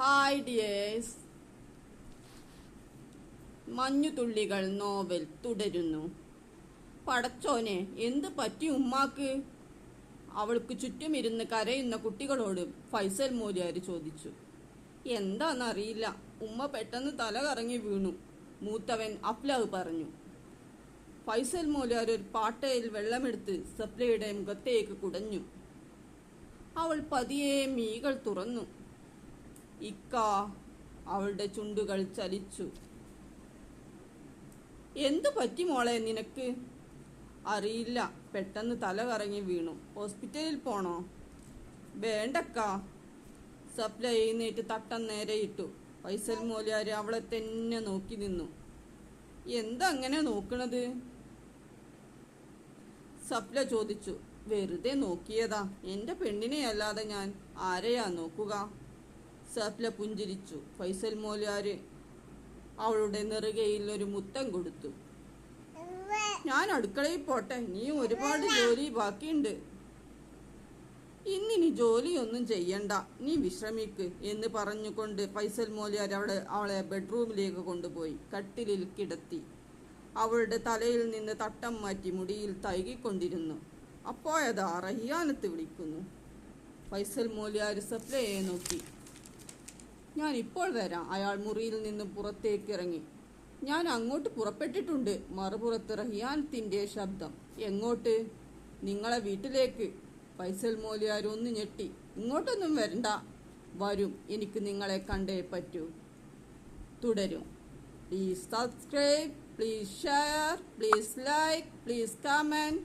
Hi dears. മഞ്ഞുതുള്ളികൾ novel തുടരുന്നു. പടച്ചോനെ, എന്ത് പറ്റി ഉമ്മാക്ക്? അവൾക്ക് ചുറ്റുമിരുന്ന് കരയുന്ന കുട്ടികളോട് ഫൈസൽ മൂല്യാർ ചോദിച്ചു. എന്താണെന്നറിയില്ല, ഉമ്മ പെട്ടെന്ന് തല കറങ്ങി വീണു, മൂത്തവൻ അഫ്ലാഹ് പറഞ്ഞു. ഫൈസൽ മൂല്യാർ ഒരു പാട്ടയിൽ വെള്ളമെടുത്ത് സപ്ലയുടെ മുഖത്തേക്ക് കുടഞ്ഞു. അവൾ പതിയെ മീകൾ തുറന്നു. ഇക്കാ, അവളുടെ ചുണ്ടുകൾ ചലിച്ചു. എന്തു പറ്റി മോളെ നിനക്ക്? അറിയില്ല, പെട്ടെന്ന് തല കറങ്ങി വീണു. ഹോസ്പിറ്റലിൽ പോണോ? വേണ്ടക്കാ. സപ്ല എഴുന്നേറ്റ് തട്ടം നേരെയിട്ടു. ഫൈസൽ മൂല്യാർ അവളെ തന്നെ നോക്കി നിന്നു. എന്താ അങ്ങനെ നോക്കണത്? സപ്ല ചോദിച്ചു. വെറുതെ നോക്കിയതാ, എന്റെ പെണ്ണിനെ അല്ലാതെ ഞാൻ ആരെയാ നോക്കുക? സപ്ല പുഞ്ചിരിച്ചു. ഫൈസൽ മൂല്യാർ അവളുടെ നെറുകയിൽ ഒരു മുത്തം കൊടുത്തു. ഞാൻ അടുക്കളയിൽ പോട്ടെ, നീ ഒരുപാട് ജോലി ബാക്കിയുണ്ട്. ഇന്നിനി ജോലിയൊന്നും ചെയ്യണ്ട, നീ വിശ്രമിക്ക് എന്ന് പറഞ്ഞുകൊണ്ട് ഫൈസൽ മൂല്യാർ അവളെ ബെഡ്റൂമിലേക്ക് കൊണ്ടുപോയി കട്ടിലിൽ കിടത്തി. അവളുടെ തലയിൽ നിന്ന് തട്ടം മാറ്റി മുടിയിൽ തൈകിക്കൊണ്ടിരുന്നു. അപ്പോഴതാ റഹിയാനത്ത് വിളിക്കുന്നു. ഫൈസൽ മൂല്യാർ സപ്ലയെ നോക്കി. ഞാൻ ഇപ്പോൾ വരാം. അയാൾ മുറിയിൽ നിന്ന് പുറത്തേക്ക് ഇറങ്ങി. ഞാൻ അങ്ങോട്ട് പുറപ്പെട്ടിട്ടുണ്ട്. മറുപുറത്ത് റഹിയാനത്തിന്റെ ശബ്ദം. എങ്ങോട്ട്? നിങ്ങളെ വീട്ടിലേക്ക്. ഫൈസൽ മൂല്യാർ ഒന്ന് ഞെട്ടി. ഇങ്ങോട്ടൊന്നും വരണ്ട. വരും, എനിക്ക് നിങ്ങളെ കണ്ടേ പറ്റൂ. തുടരും. Please subscribe, please share, please like, please comment.